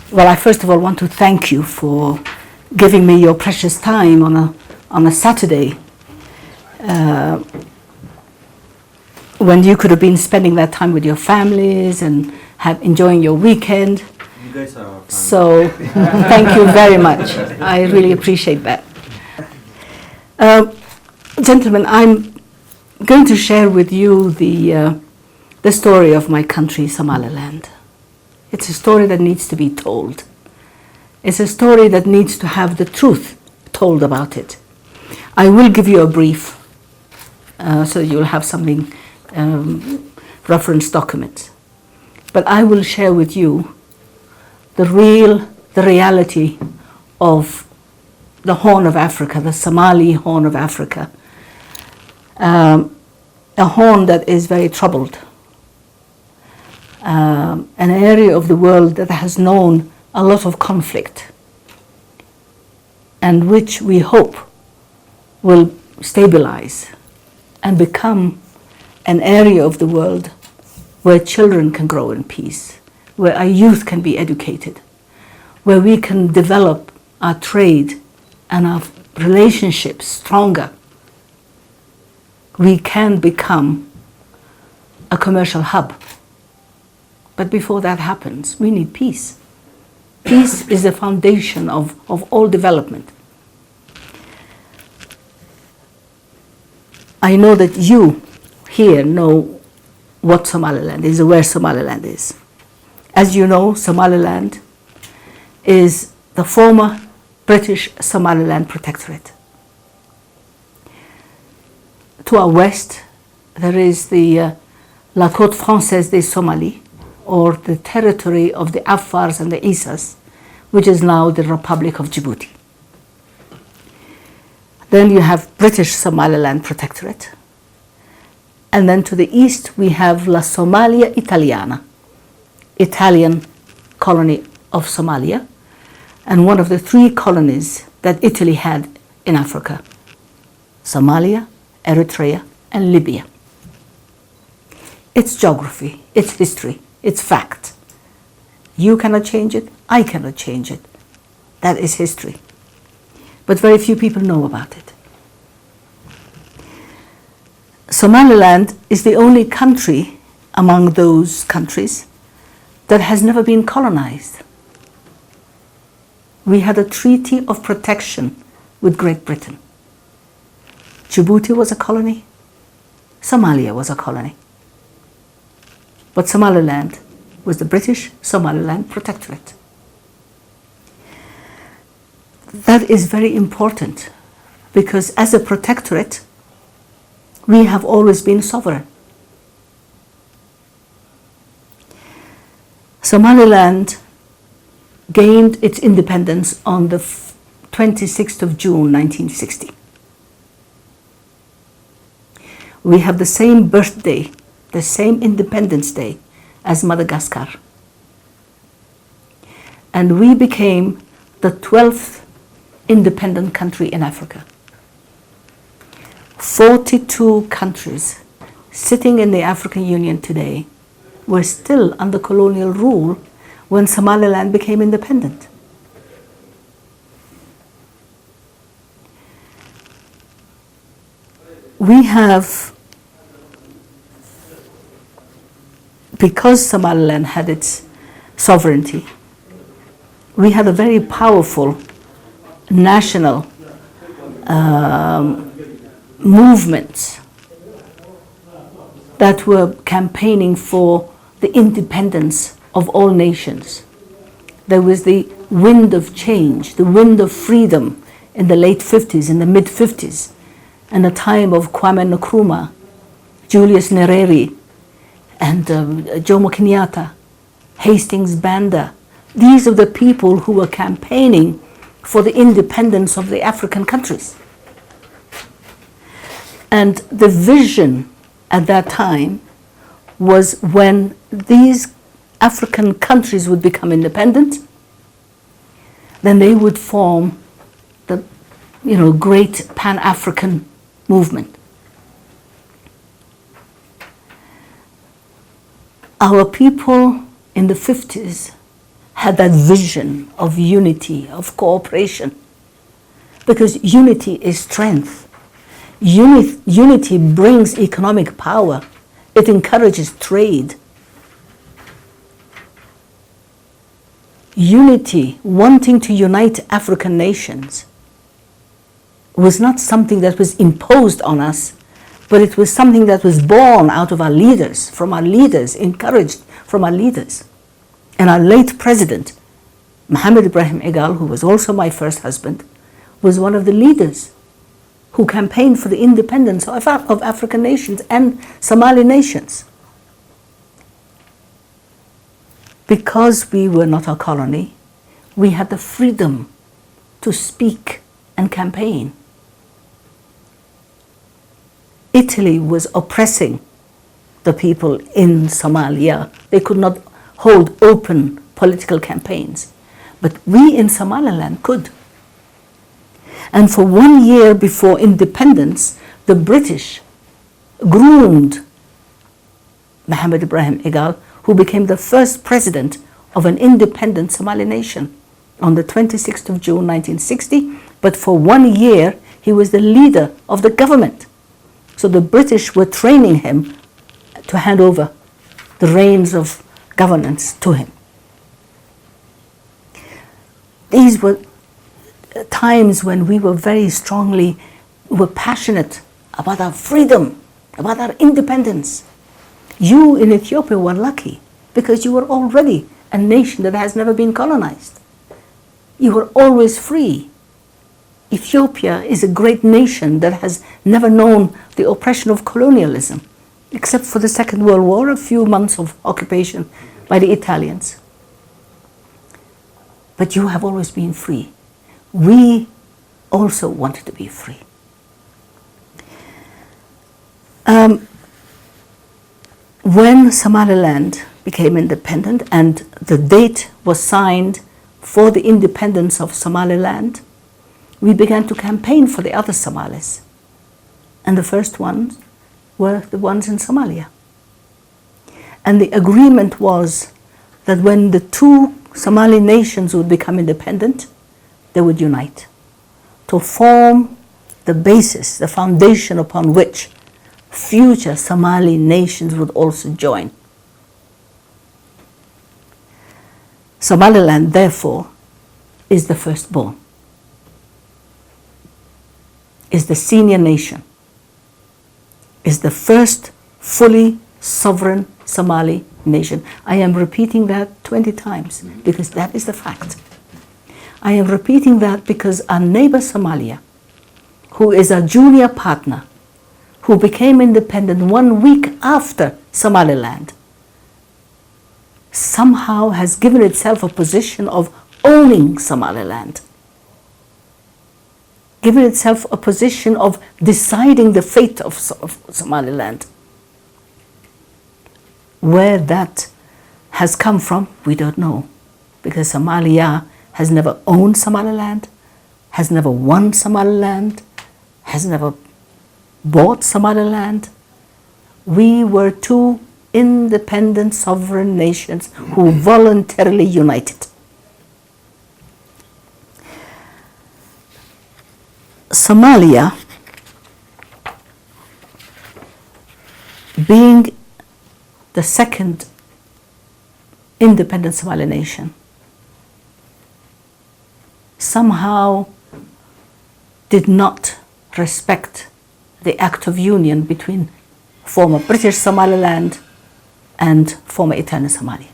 Well, I first of all want to thank you for giving me your precious time on a Saturday when you could have been spending that time with your families and enjoying your weekend. You guys are our family. So thank you very much. I really appreciate that. Gentlemen, I'm going to share with you the story of my country, Somaliland. It's a story that needs to be told. It's a story that needs to have the truth told about it. I will give you a brief so you'll have something, reference document. But I will share with you the reality of the Horn of Africa, the Somali Horn of Africa, a horn that is very troubled, an area of the world that has known a lot of conflict and which we hope will stabilize and become an area of the world where children can grow in peace, where our youth can be educated, where we can develop our trade and our relationships stronger. We can become a commercial hub. But before that happens, we need peace. Peace is the foundation of all development. I know that you here know what Somaliland is, or where Somaliland is. As you know, Somaliland is the former British Somaliland Protectorate. To our west, there is the La Côte Française des Somalis, or the territory of the Afars and the Isas, which is now the Republic of Djibouti. Then you have British Somaliland Protectorate. And then to the east, we have La Somalia Italiana, Italian colony of Somalia, and one of the three colonies that Italy had in Africa: Somalia, Eritrea, and Libya. It's geography, it's history, it's fact. You cannot change it, I cannot change it. That is history. But very few people know about it. Somaliland is the only country among those countries that has never been colonized. We had a treaty of protection with Great Britain. Djibouti was a colony, Somalia was a colony. But Somaliland was the British Somaliland Protectorate. That is very important because as a protectorate, we have always been sovereign. Somaliland gained its independence on the 26th of June 1960. We have the same birthday, the same Independence Day as Madagascar. And we became the 12th independent country in Africa. 42 countries sitting in the African Union today were still under colonial rule when Somaliland became independent. We have, because Somaliland had its sovereignty, we had a very powerful national movements that were campaigning for the independence of all nations. There was the wind of change, the wind of freedom in the late 50s, in the mid 50s, and the time of Kwame Nkrumah, Julius Nyerere, and Jomo Kenyatta, Hastings Banda. These are the people who were campaigning for the independence of the African countries. And the vision at that time was when these African countries would become independent, then they would form the great Pan-African movement. Our people in the 50s had that vision of unity, of cooperation. Because unity is strength. Unity brings economic power. It encourages trade. Unity, wanting to unite African nations, was not something that was imposed on us, but it was something that was born out of our leaders, from our leaders, encouraged from our leaders. And our late president, Mohammed Ibrahim Egal, who was also my first husband, was one of the leaders who campaigned for the independence of African nations and Somali nations. Because we were not a colony, we had the freedom to speak and campaign. Italy was oppressing the people in Somalia. They could not hold open political campaigns. But we in Somaliland could. And for 1 year before independence, the British groomed Mohammed Ibrahim Egal, who became the first president of an independent Somali nation on the 26th of June 1960. But for 1 year, he was the leader of the government. So the British were training him to hand over the reins of governance to him. These were times when we were passionate about our freedom, about our independence. You in Ethiopia were lucky because you were already a nation that has never been colonized. You were always free. Ethiopia is a great nation that has never known the oppression of colonialism, except for the Second World War, a few months of occupation by the Italians. But you have always been free. We also wanted to be free. When Somaliland became independent and the date was signed for the independence of Somaliland, we began to campaign for the other Somalis. And the first ones were the ones in Somalia. And the agreement was that when the two Somali nations would become independent, they would unite to form the basis, the foundation upon which future Somali nations would also join. Somaliland, therefore, is the firstborn, is the senior nation, is the first fully sovereign Somali nation. I am repeating that 20 times because that is the fact. I am repeating that because our neighbor Somalia, who is a junior partner, who became independent 1 week after Somaliland, somehow has given itself a position of owning Somaliland, given itself a position of deciding the fate of Somaliland. Where that has come from, we don't know, because Somalia has never owned Somaliland, has never won Somaliland, has never bought Somaliland. We were two independent sovereign nations who voluntarily united. Somalia, being the second independent Somali nation, somehow did not respect the Act of Union between former British Somaliland and former Italian Somalia.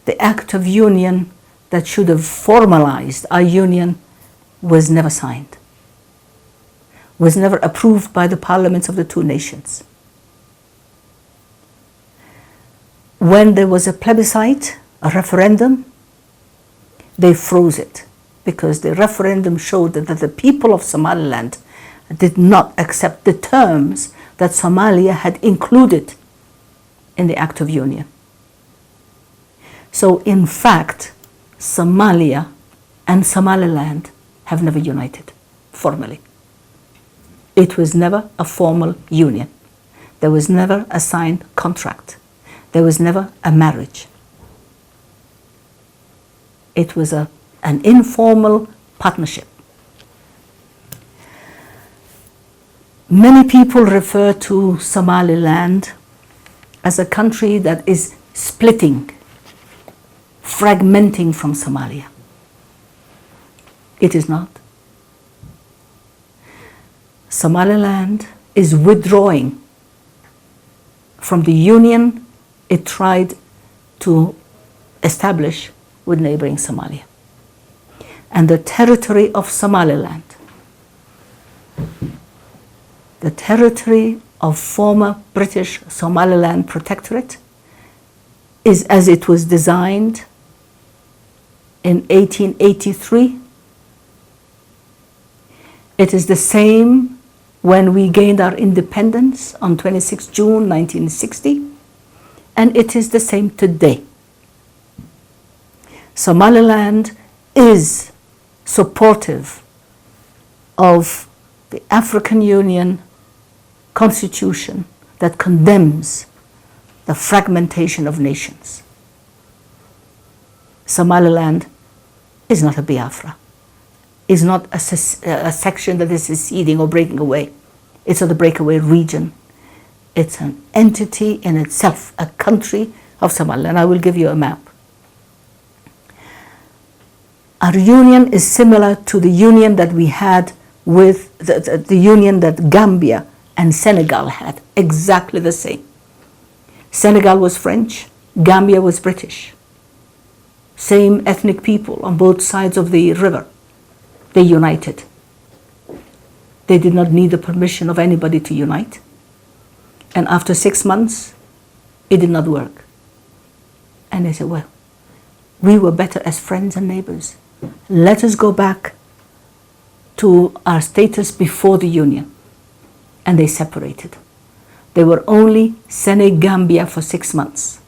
The Act of Union that should have formalized our union was never signed, was never approved by the parliaments of the two nations. When there was a plebiscite, a referendum, they froze it because the referendum showed that the people of Somaliland did not accept the terms that Somalia had included in the Act of Union. So in fact, Somalia and Somaliland have never united formally. It was never a formal union. There was never a signed contract. There was never a marriage. It was an informal partnership. Many people refer to Somaliland as a country that is splitting, fragmenting from Somalia. It is not. Somaliland is withdrawing from the union it tried to establish with neighboring Somalia. And the territory of Somaliland, the territory of former British Somaliland Protectorate, is as it was designed in 1883. It is the same when we gained our independence on 26 June 1960, and it is the same today. Somaliland is supportive of the African Union Constitution that condemns the fragmentation of nations. Somaliland is not a Biafra, is not a section that is seceding or breaking away. It's not a breakaway region. It's an entity in itself, a country of Somaliland. I will give you a map. Our union is similar to the union that we had with the union that Gambia and Senegal had, exactly the same. Senegal was French, Gambia was British. Same ethnic people on both sides of the river. They united. They did not need the permission of anybody to unite. And after 6 months, it did not work. And they said, well, we were better as friends and neighbors. Let us go back to our status before the union. And they separated. They were only Senegambia for 6 months.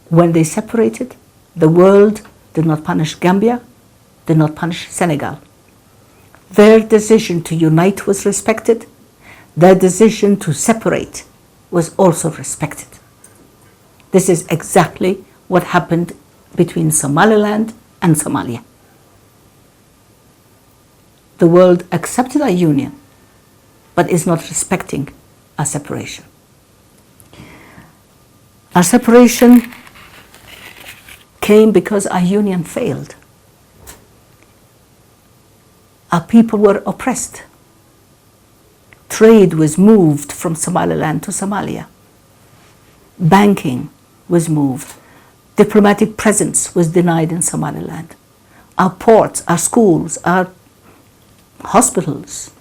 When they separated, the world did not punish Gambia, did not punish Senegal. Their decision to unite was respected. Their decision to separate was also respected. This is exactly what happened between Somaliland and Somalia. The world accepted our union, but is not respecting our separation. Our separation came because our union failed. Our people were oppressed. Trade was moved from Somaliland to Somalia. Banking was moved. Diplomatic presence was denied in Somaliland. Our ports, our schools, our hospitals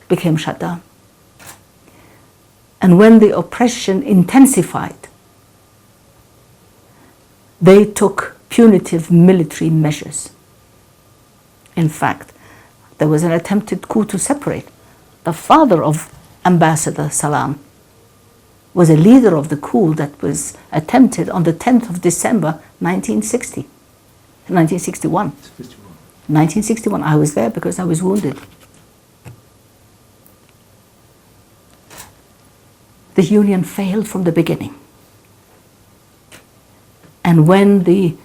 became shut down. And when the oppression intensified, they took punitive military measures. In fact, there was an attempted coup to separate. The father of Ambassador Salam was a leader of the coup that was attempted on the 10th of December 1961. 1961. I was there because I was wounded. The union failed from the beginning. And when the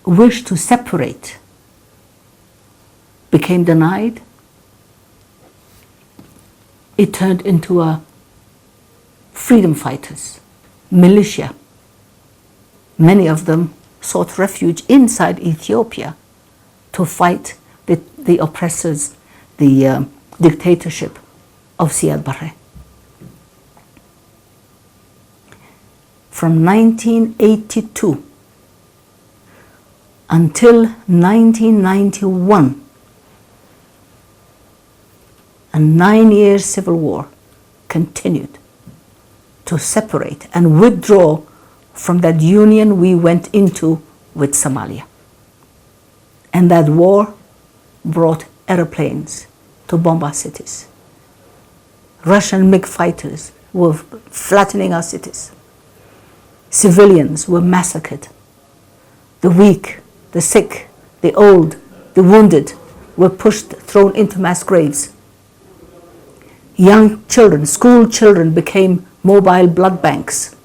wish to separate became denied, it turned into a freedom fighters, militia. Many of them sought refuge inside Ethiopia to fight the oppressors, the dictatorship of Siad Barre. From 1982 until 1991, a 9-year civil war continued to separate and withdraw from that union we went into with Somalia. And that war brought airplanes to bomb our cities. Russian MiG fighters were flattening our cities. Civilians were massacred. The weak, the sick, the old, the wounded were thrown into mass graves. Young children, school children, became mobile blood banks.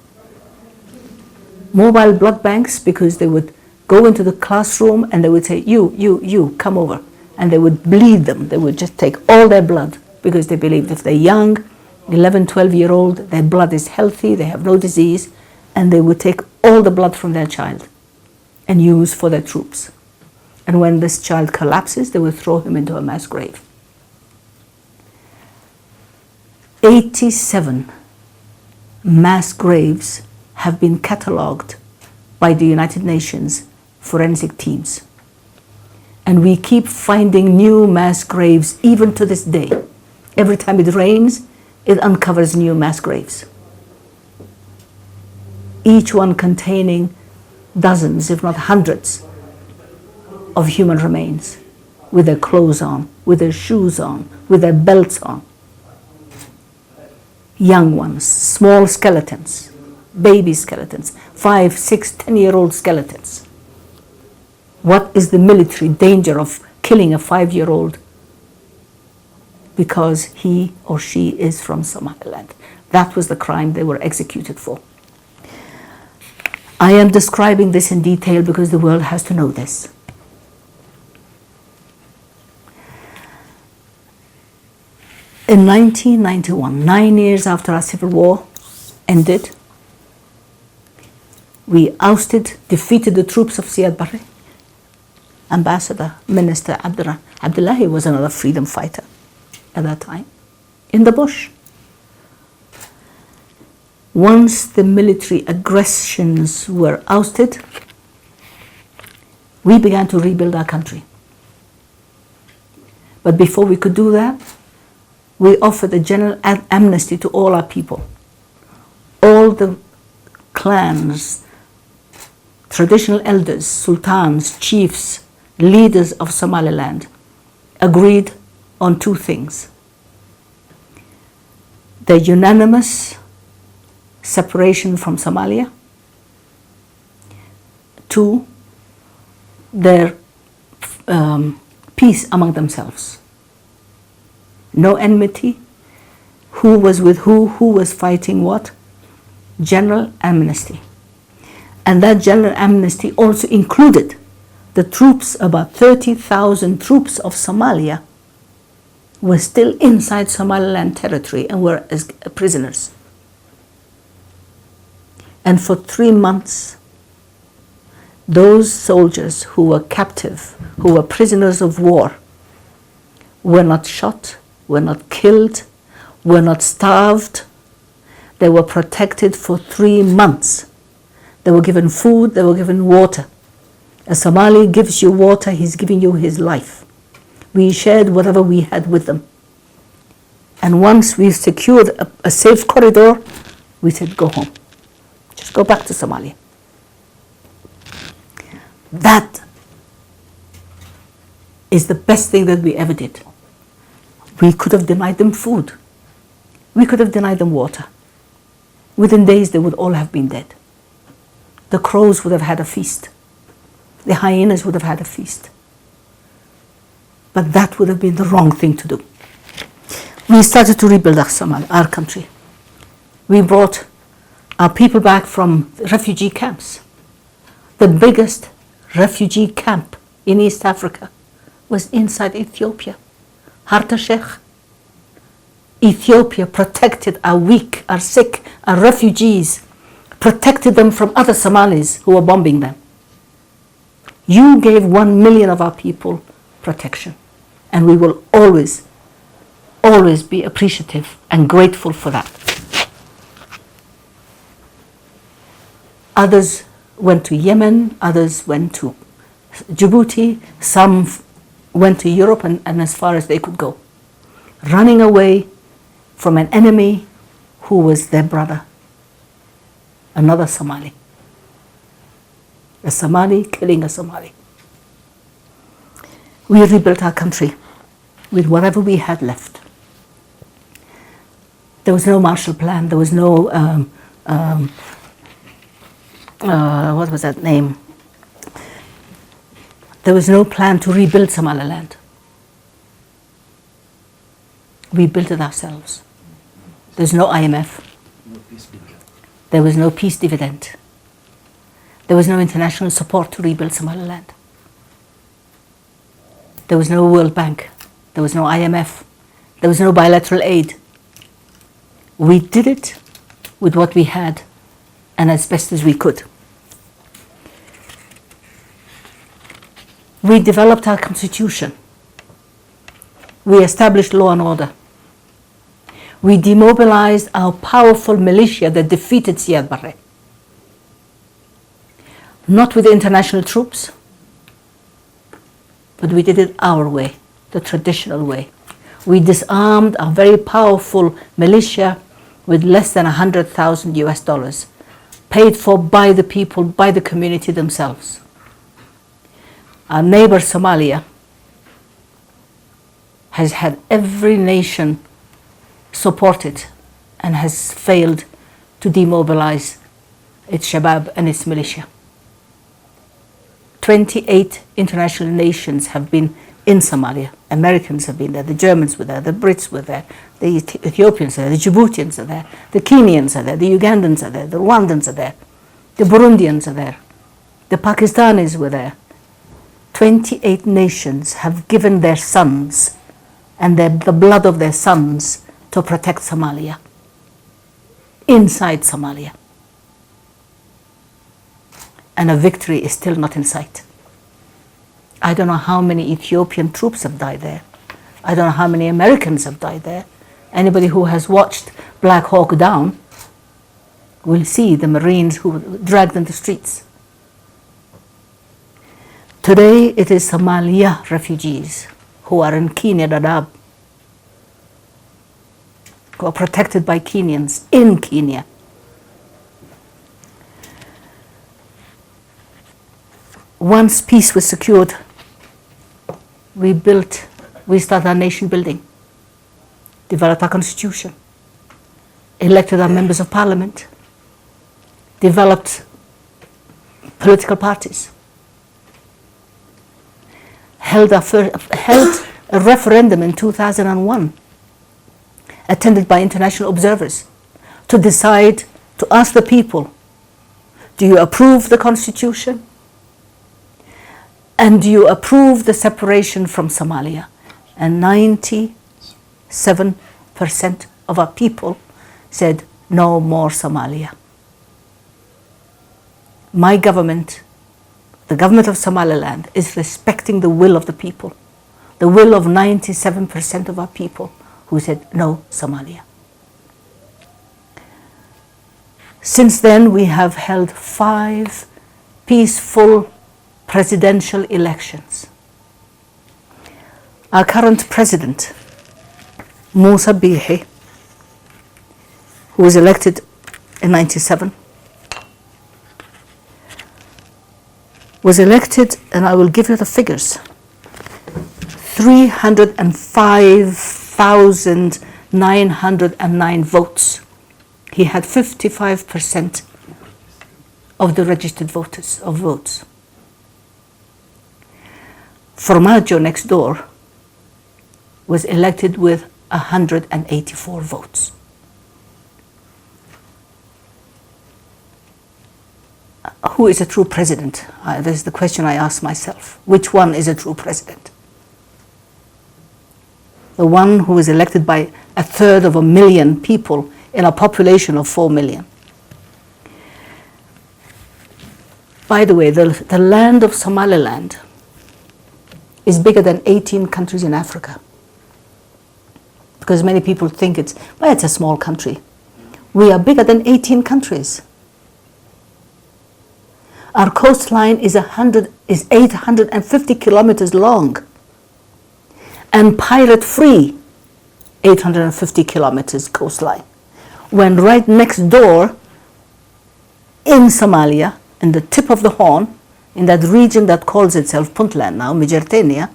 Mobile blood banks because they would go into the classroom and they would say, you, come over. And they would bleed them. They would just take all their blood because they believed if they're young, 11, 12-year-old, their blood is healthy, they have no disease, and they would take all the blood from their child and use for their troops. And when this child collapses, they would throw him into a mass grave. 87 mass graves have been catalogued by the United Nations forensic teams. And we keep finding new mass graves even to this day. Every time it rains, it uncovers new mass graves. Each one containing dozens, if not hundreds, of human remains, with their clothes on, with their shoes on, with their belts on. Young ones, small skeletons, baby skeletons, 5, 6, 10-year-old skeletons. What is the military danger of killing a 5-year-old because he or she is from Somaliland? That was the crime they were executed for. I am describing this in detail because the world has to know this. In 1991, 9 years after our civil war ended, we defeated the troops of Siad Barre. Ambassador, Minister Abdullahi was another freedom fighter at that time, in the bush. Once the military aggressions were ousted, we began to rebuild our country. But before we could do that, we offered a general amnesty to all our people. All the clans, traditional elders, sultans, chiefs, leaders of Somaliland agreed on 2 things. The unanimous separation from Somalia. 2, their peace among themselves. No enmity, who was with who was fighting what. General amnesty. And that general amnesty also included the troops, about 30,000 troops of Somalia were still inside Somaliland territory and were as prisoners. And for 3 months, those soldiers who were captive, who were prisoners of war, were not shot, were not killed, were not starved. They were protected for 3 months. They were given food, they were given water. A Somali gives you water, he's giving you his life. We shared whatever we had with them. And once we secured a safe corridor, we said, go home. Just go back to Somalia. That is the best thing that we ever did. We could have denied them food. We could have denied them water. Within days, they would all have been dead. The crows would have had a feast. The hyenas would have had a feast. But that would have been the wrong thing to do. We started to rebuild our country. We brought our people back from refugee camps. The biggest refugee camp in East Africa was inside Ethiopia. Harta Sheikh. Ethiopia protected our weak, our sick, our refugees, protected them from other Somalis who were bombing them. You gave 1 million of our people protection, and we will always, always be appreciative and grateful for that. Others went to Yemen, others went to Djibouti, some went to Europe and as far as they could go, running away from an enemy who was their brother, another Somali. A Somali killing a Somali. We rebuilt our country with whatever we had left. There was no Marshall Plan, there was no, what was that name? There was no plan to rebuild Somaliland. We built it ourselves. There's no IMF. There was no peace dividend. There was no international support to rebuild Somaliland. There was no World Bank. There was no IMF. There was no bilateral aid. We did it with what we had and as best as we could. We developed our constitution. We established law and order. We demobilized our powerful militia that defeated Siad Barre. Not with international troops, but we did it our way, the traditional way. We disarmed our very powerful militia with less than $100,000, paid for by the people, by the community themselves. Our neighbor Somalia has had every nation support it and has failed to demobilize its Shabab and its militia. 28 international nations have been in Somalia. Americans have been there, the Germans were there, the Brits were there, the Ethiopians are there, the Djiboutians are there, the Kenyans are there, the Ugandans are there, the Rwandans are there, the Burundians are there, the Pakistanis were there. 28 nations have given their sons and the blood of their sons to protect Somalia, inside Somalia. And a victory is still not in sight. I don't know how many Ethiopian troops have died there. I don't know how many Americans have died there. Anybody who has watched Black Hawk Down will see the Marines who were dragged in the streets. Today it is Somalia refugees who are in Kenya, Dadaab, who are protected by Kenyans in Kenya. Once peace was secured, we started our nation building, developed our constitution, elected our members of parliament, developed political parties, held a referendum in 2001, attended by international observers, to decide, to ask the people, do you approve the constitution? And do you approve the separation from Somalia? And 97% of our people said, no more Somalia. My government, the government of Somaliland, is respecting the will of the people, the will of 97% of our people who said, no Somalia. Since then, we have held 5 peaceful presidential elections. Our current president, Musa Bihi, who was elected in 97, was elected, and I will give you the figures, 305,909 votes. He had 55% of the registered votes. Formaggio next door was elected with 184 votes. Who is a true president? This is the question I ask myself. Which one is a true president? The one who is elected by 1/3 of a million people in a population of 4 million. By the way, the land of Somaliland is bigger than 18 countries in Africa. Because many people think it's a small country. We are bigger than 18 countries. Our coastline is 850 kilometers long and pirate-free 850 kilometers coastline. When right next door in Somalia, in the tip of the Horn, in that region that calls itself Puntland now, Mijertenia,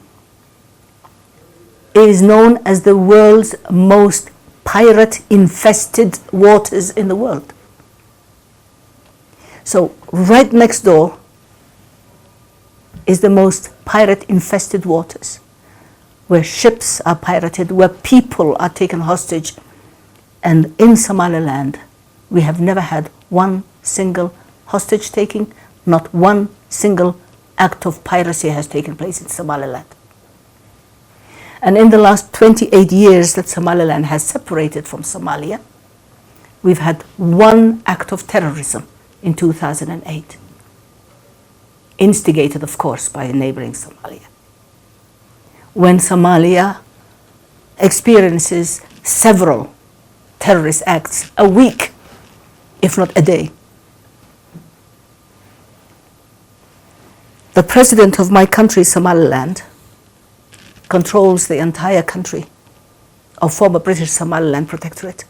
is known as the world's most pirate-infested waters in the world. So right next door is the most pirate-infested waters, where ships are pirated, where people are taken hostage. And in Somaliland, we have never had one single hostage taking, Not one single act of piracy has taken place in Somaliland. And in the last 28 years that Somaliland has separated from Somalia, we've had one act of terrorism in 2008, instigated, of course, by neighboring Somalia. When Somalia experiences several terrorist acts a week, if not a day. The president of my country, Somaliland, controls the entire country of former British Somaliland Protectorate.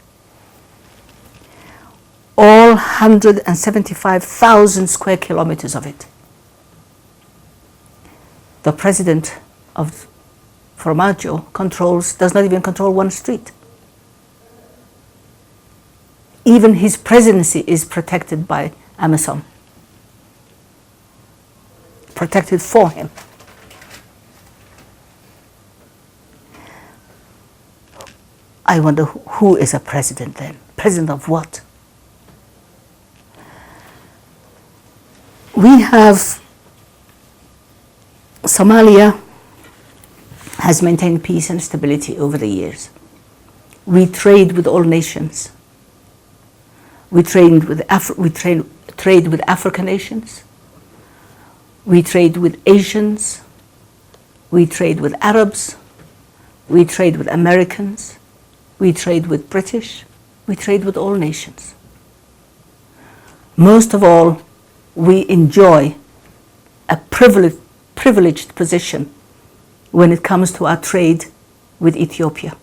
All 175,000 square kilometers of it. The president of Farmajo does not even control one street. Even his presidency is protected by Amazon. Protected for him. I wonder who is a president then? President of what? We have Somalia has maintained peace and stability over the years. We trade with all nations. We trade with African nations. We trade with Asians. We trade with Arabs. We trade with Americans. We trade with British. We trade with all nations. Most of all, we enjoy a privileged position when it comes to our trade with Ethiopia.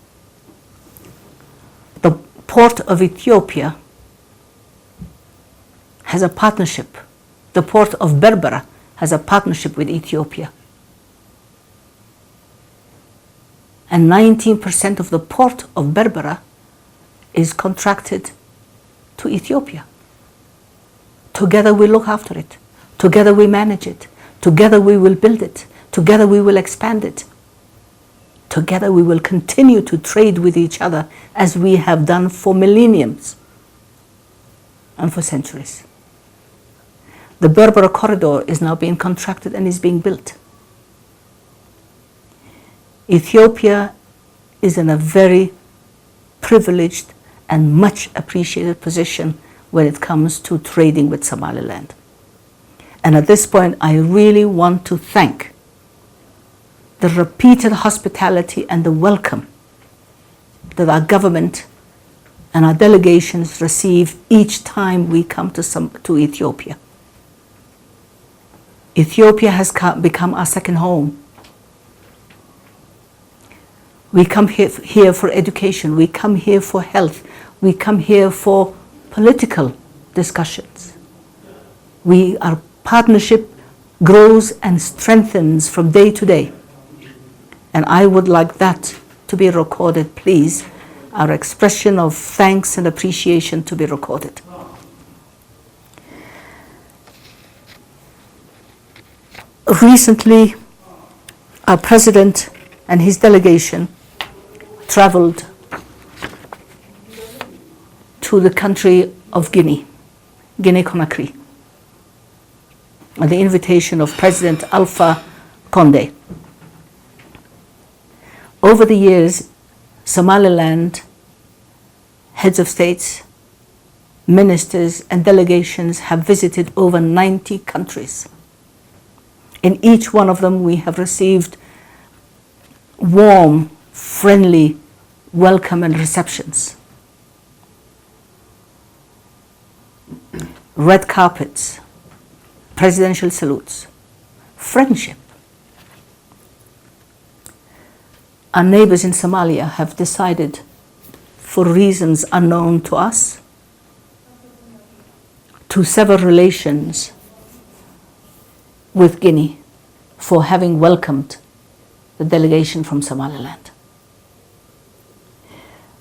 The port of Ethiopia has a partnership. The port of Berbera has a partnership with Ethiopia. And 19% of the port of Berbera is contracted to Ethiopia. Together we look after it. Together we manage it. Together we will build it. Together we will expand it. Together we will continue to trade with each other as we have done for millenniums and for centuries. The Berbera corridor is now being contracted and is being built. Ethiopia is in a very privileged and much appreciated position when it comes to trading with Somaliland. And at this point, I really want to thank the repeated hospitality and the welcome that our government and our delegations receive each time we come to Ethiopia. Ethiopia has become our second home. We come here for education. We come here for health. We come here for political discussions. Our partnership grows and strengthens from day to day. And I would like that to be recorded, please. Our expression of thanks and appreciation to be recorded. Recently, our president and his delegation traveled to the country of Guinea Conakry, on the invitation of President Alpha Condé. Over the years, Somaliland heads of states, ministers, and delegations have visited over 90 countries. In each one of them, we have received warm, friendly welcome and receptions. Red carpets, presidential salutes, friendship. Our neighbors in Somalia have decided, for reasons unknown to us, to sever relations with Guinea for having welcomed the delegation from Somaliland.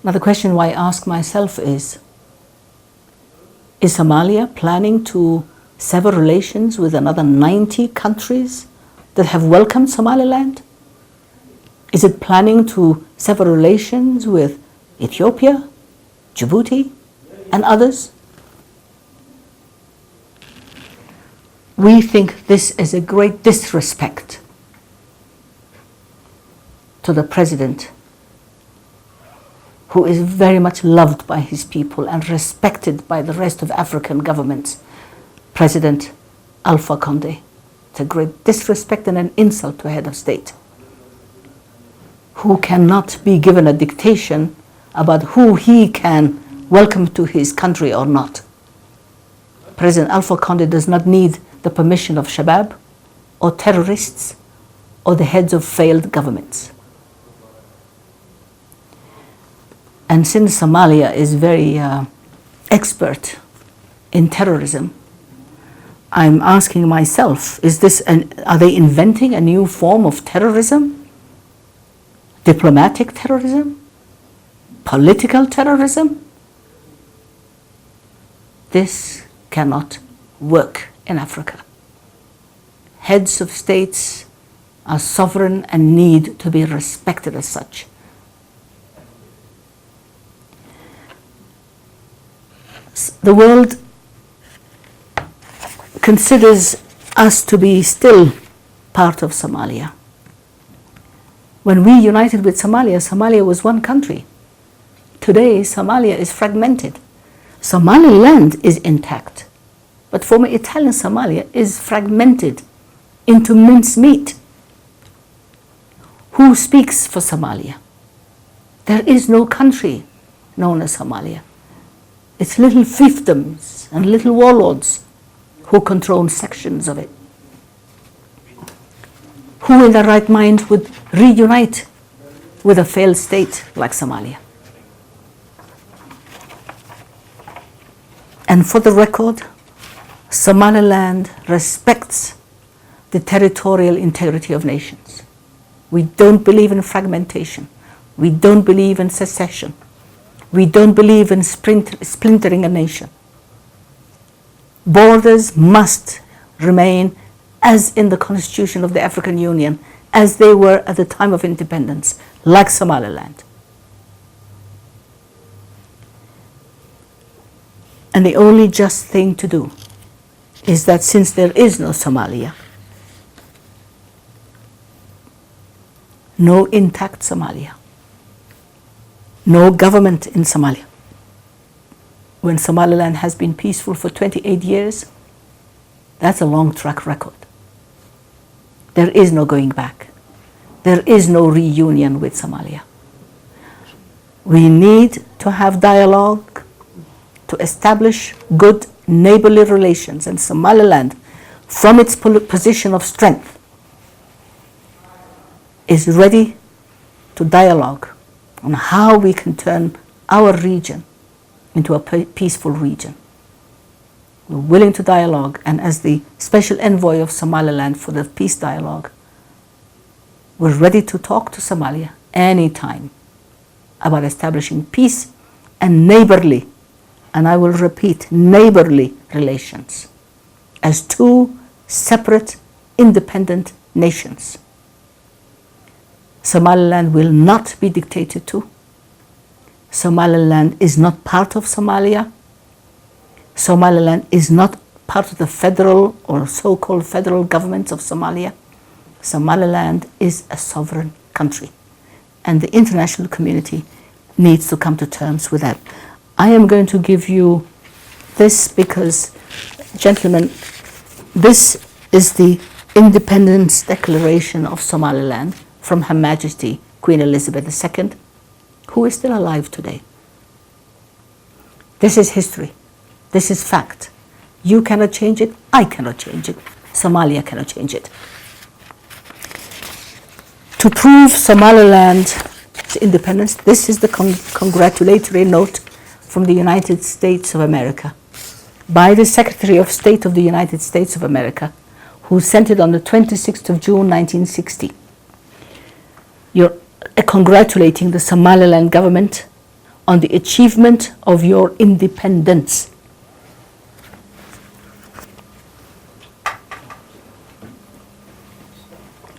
Now the question I ask myself is Somalia planning to sever relations with another 90 countries that have welcomed Somaliland? Is it planning to sever relations with Ethiopia, Djibouti, and others? We think this is a great disrespect to the president, who is very much loved by his people and respected by the rest of African governments, President Alpha Condé. It's a great disrespect and an insult to a head of state who cannot be given a dictation about who he can welcome to his country or not. President Alpha Condé does not need the permission of Shabab or terrorists or the heads of failed governments. And since Somalia is very expert in terrorism, I'm asking myself, are they inventing a new form of terrorism? Diplomatic terrorism? Political terrorism? This cannot work in Africa. Heads of states are sovereign and need to be respected as such. The world considers us to be still part of Somalia. When we united with Somalia, Somalia was one country. Today, Somalia is fragmented. Somaliland is intact, but former Italian Somalia is fragmented into mincemeat. Who speaks for Somalia? There is no country known as Somalia. It's little fiefdoms and little warlords who control sections of it. Who in their right mind would reunite with a failed state like Somalia? And for the record, Somaliland respects the territorial integrity of nations. We don't believe in fragmentation. We don't believe in secession. We don't believe in splintering a nation. Borders must remain as in the Constitution of the African Union, as they were at the time of independence, like Somaliland. And the only just thing to do is that since there is no Somalia, no intact Somalia, no government in Somalia, when Somaliland has been peaceful for 28 years, that's a long track record. There is no going back. There is no reunion with Somalia. We need to have dialogue to establish good neighborly relations, and Somaliland, from its position of strength, is ready to dialogue on how we can turn our region into a peaceful region. We're willing to dialogue, and as the special envoy of Somaliland for the peace dialogue, we're ready to talk to Somalia anytime about establishing peace and neighborly, and I will repeat, neighborly relations as two separate, independent nations. Somaliland will not be dictated to. Somaliland is not part of Somalia. Somaliland is not part of the federal or so-called federal government of Somalia. Somaliland is a sovereign country, and the international community needs to come to terms with that. I am going to give you this because, gentlemen, this is the Independence Declaration of Somaliland from Her Majesty Queen Elizabeth II, who is still alive today. This is history. This is fact. You cannot change it. I cannot change it. Somalia cannot change it. To prove Somaliland's independence, this is the congratulatory note from the United States of America by the Secretary of State of the United States of America, who sent it on the 26th of June, 1960. You're congratulating the Somaliland government on the achievement of your independence.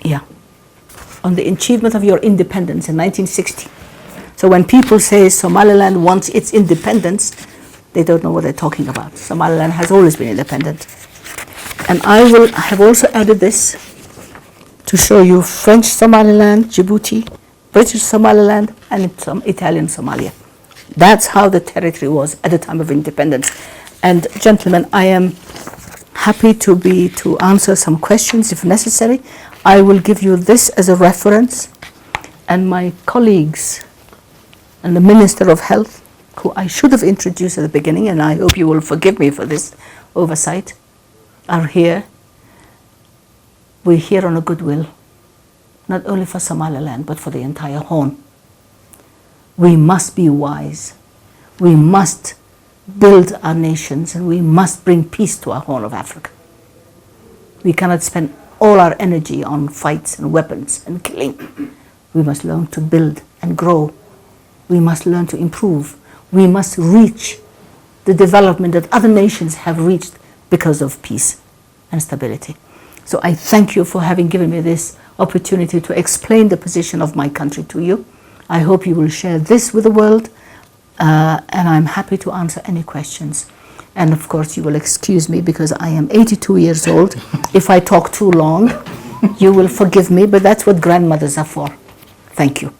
Yeah, on the achievement of your independence in 1960. So when people say Somaliland wants its independence, they don't know what they're talking about. Somaliland has always been independent. And I have also added this to show you French Somaliland, Djibouti, British Somaliland, and some Italian Somalia. That's how the territory was at the time of independence. And gentlemen, I am happy to answer some questions if necessary. I will give you this as a reference, and my colleagues and the Minister of Health, who I should have introduced at the beginning, and I hope you will forgive me for this oversight, are here. We're here on a goodwill, not only for Somaliland, but for the entire Horn. We must be wise. We must build our nations, and we must bring peace to our Horn of Africa. We cannot spend all our energy on fights and weapons and killing. We must learn to build and grow. We must learn to improve. We must reach the development that other nations have reached because of peace and stability. So I thank you for having given me this opportunity to explain the position of my country to you. I hope you will share this with the world, and I'm happy to answer any questions. And of course, you will excuse me because I am 82 years old. If I talk too long, you will forgive me, but that's what grandmothers are for. Thank you.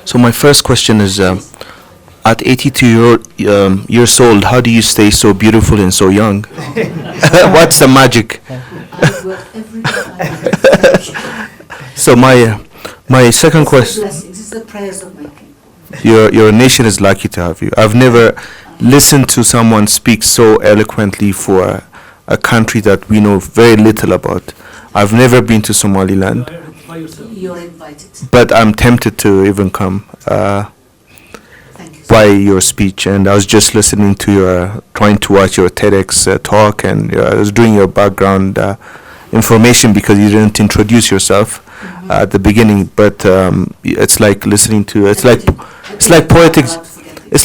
So my first question is, at 82 years old, how do you stay so beautiful and so young? What's the magic? I work every day. So my second question. This is the prayers of my king. Your nation is lucky to have you. I've never listened to someone speak so eloquently for a country that we know very little about. I've never been to Somaliland. You're invited. But I'm tempted to even come by your speech. And I was just listening to trying to watch your TEDx talk, and I was doing your background information because you didn't introduce yourself at the beginning. But it's like listening to it's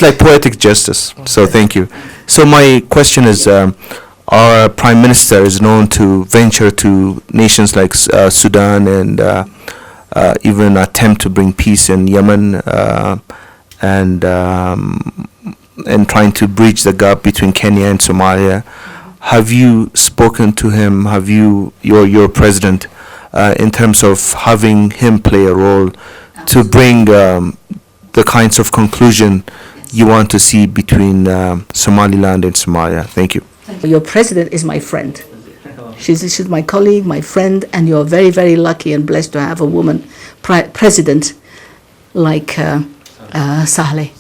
like poetic justice. So thank you. So my question is, our Prime Minister is known to venture to nations like Sudan and even attempt to bring peace in Yemen and trying to bridge the gap between Kenya and Somalia. Have you spoken to him? Have you, your president, in terms of having him play a role to bring the kinds of conclusion you want to see between Somaliland and Somalia? Thank you. Your president is my friend. She's my colleague, my friend, and you're very, very lucky and blessed to have a woman president like Sahle.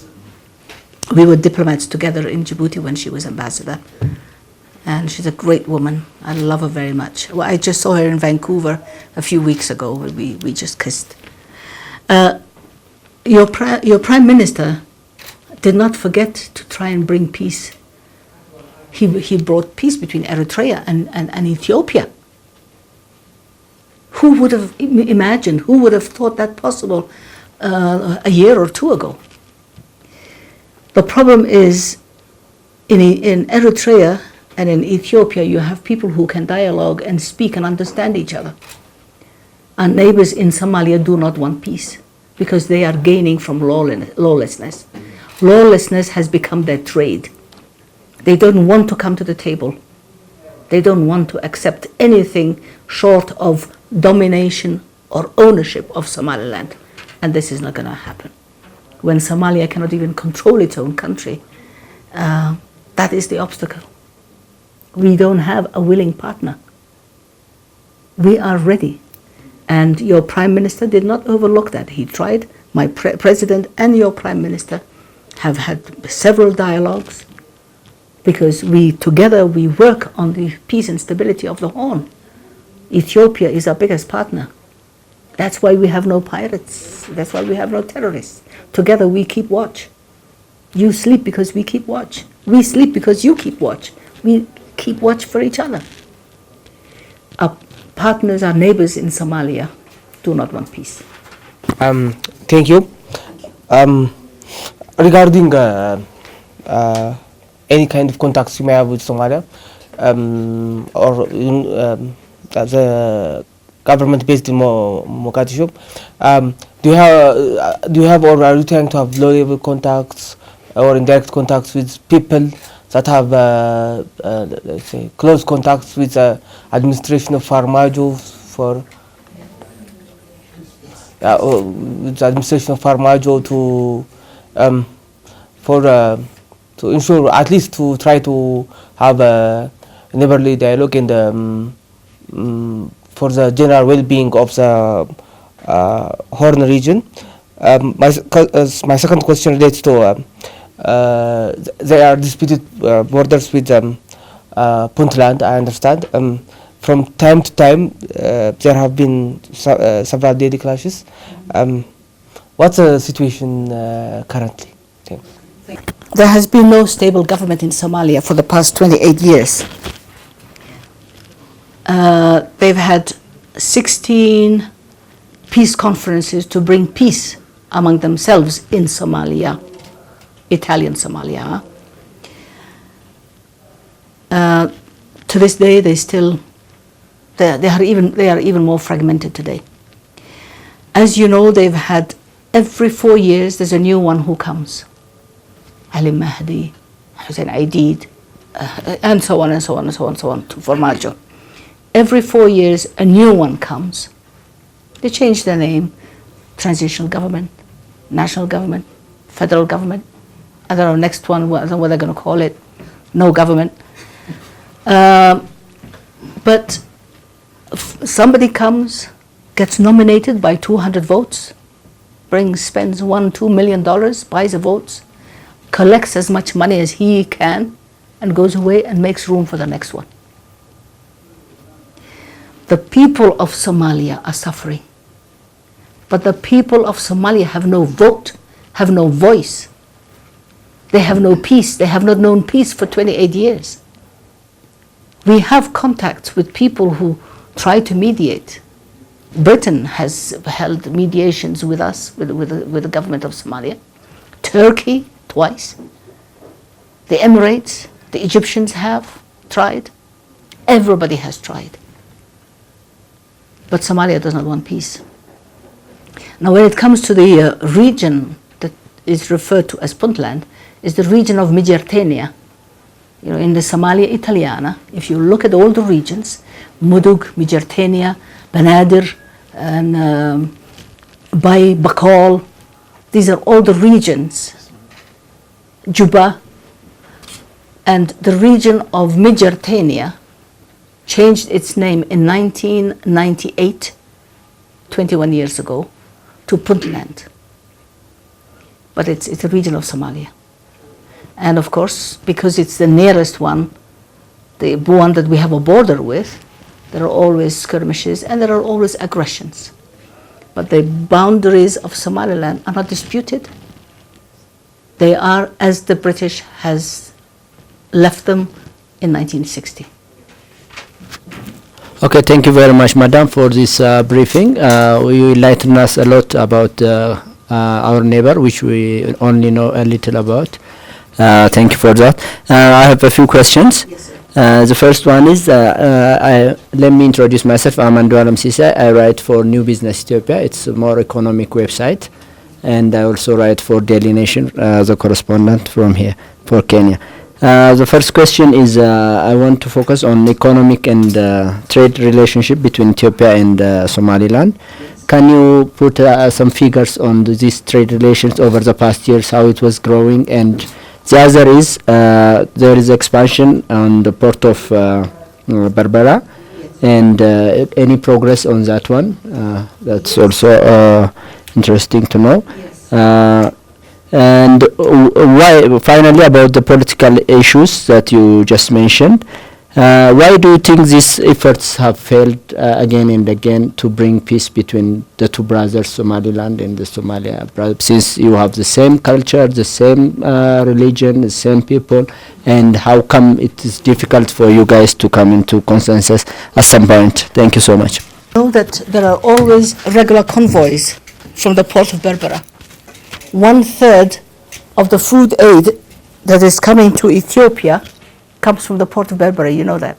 We were diplomats together in Djibouti when she was ambassador. And she's a great woman. I love her very much. Well, I just saw her in Vancouver a few weeks ago. We just kissed. Your Prime Minister did not forget to try and bring peace. He brought peace between Eritrea and Ethiopia. Who would have imagined, who would have thought that possible a year or two ago? The problem is, in Eritrea and in Ethiopia, you have people who can dialogue and speak and understand each other. Our neighbors in Somalia do not want peace because they are gaining from lawlessness. Lawlessness has become their trade. They don't want to come to the table. They don't want to accept anything short of domination or ownership of Somaliland. And this is not going to happen. When Somalia cannot even control its own country, that is the obstacle. We don't have a willing partner. We are ready. And your Prime Minister did not overlook that. He tried. My President and your Prime Minister have had several dialogues, because together we work on the peace and stability of the Horn. Ethiopia is our biggest partner. That's why we have no pirates. That's why we have no terrorists. Together we keep watch. You sleep because we keep watch. We sleep because you keep watch. We keep watch for each other. Our partners, our neighbors in Somalia do not want peace. Thank you. Regarding any kind of contacts you may have with Somalia, or the government based in Mogadishu, do you have or are you trying to have low level contacts or indirect contacts with people that have, let's say, close contacts with the administration of Farmajo with the administration of Farmajo to ensure, at least to try to have a neighborly dialogue in the for the general well-being of the Horn region. My second question relates to there are disputed borders with Puntland, I understand. From time to time, there have been several daily clashes. What's the situation currently? Thanks. There has been no stable government in Somalia for the past 28 years. They've had 16 peace conferences to bring peace among themselves in Somalia, Italian Somalia. To this day, they are even more fragmented today. As you know, they've had every 4 years there's a new one who comes. Ali Mahdi, Hussein Aidid, and so on and so on and so on and so on to Farmajo. Every 4 years a new one comes. They change their name: transitional government, national government, federal government. I don't know, next one, I don't know what they're going to call it. No government. But somebody comes, gets nominated by 200 votes, spends $1-2 million, buys the votes, collects as much money as he can, and goes away and makes room for the next one. The people of Somalia are suffering. But the people of Somalia have no vote, have no voice. They have no peace. They have not known peace for 28 years. We have contacts with people who try to mediate. Britain has held mediations with us, with the government of Somalia. Turkey, twice. The Emirates, the Egyptians have tried. Everybody has tried. But Somalia does not want peace. Now, when it comes to the region that is referred to as Puntland, is the region of Migertenia. You know, in the Somalia Italiana, if you look at all the regions, Mudug, Migertenia, Banaadir, and Bay, Bakol, these are all the regions. Juba, and the region of Migertenia changed its name in 1998, 21 years ago, to Puntland. But it's a region of Somalia. And of course, because it's the nearest one, the one that we have a border with, there are always skirmishes and there are always aggressions. But the boundaries of Somaliland are not disputed. They are as the British has left them in 1960. Okay, thank you very much, Madam, for this briefing. You enlightened us a lot about our neighbor, which we only know a little about. Thank you for that. I have a few questions. Yes, sir. The first one is, let me introduce myself. I'm Andualam Sisa. I write for New Business Ethiopia. It's a more economic website. And I also write for Daily Nation as a correspondent from here for Kenya. The first question is, I want to focus on economic and trade relationship between Ethiopia and Somaliland. Can you put some figures on these trade relations over the past years, how it was growing? And the other is, there is expansion on the port of Berbera, and any progress on that one? That's also interesting to know. And why, finally, about the political issues that you just mentioned, why do you think these efforts have failed again and again to bring peace between the two brothers, Somaliland and the Somalia, since you have the same culture, the same religion, the same people, and how come it is difficult for you guys to come into consensus at some point? Thank you so much. Know that there are always regular convoys from the port of Berbera. 1/3 of the food aid that is coming to Ethiopia comes from the port of Berbera, you know that.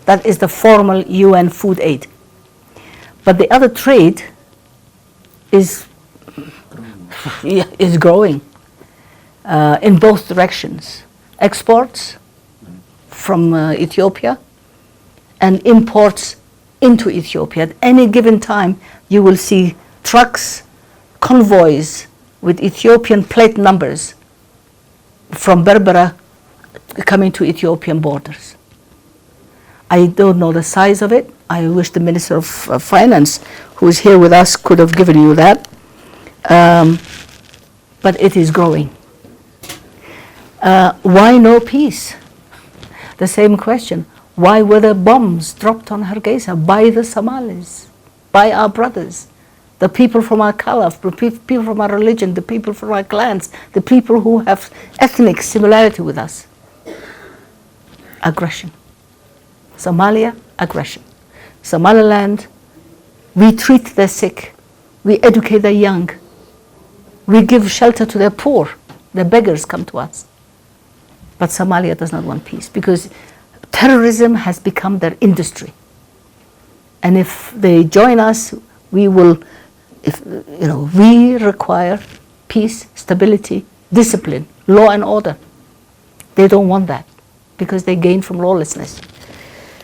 That is the formal UN food aid. But the other trade is growing in both directions. exports from Ethiopia and imports into Ethiopia. At any given time, you will see trucks, convoys with Ethiopian plate numbers from Berbera coming to Ethiopian borders. I don't know the size of it. I wish the Minister of Finance, who is here with us, could have given you that. But it is growing. Why no peace? The same question. Why were there bombs dropped on Hargeisa by the Somalis, by our brothers, the people from our calaf, the people from our religion, the people from our clans, the people who have ethnic similarity with us? Aggression. Somalia, aggression. Somaliland, we treat the sick, we educate the young, we give shelter to the poor, the beggars come to us. But Somalia does not want peace because terrorism has become their industry. And if they join us, we will, we require peace, stability, discipline, law and order. They don't want that because they gain from lawlessness.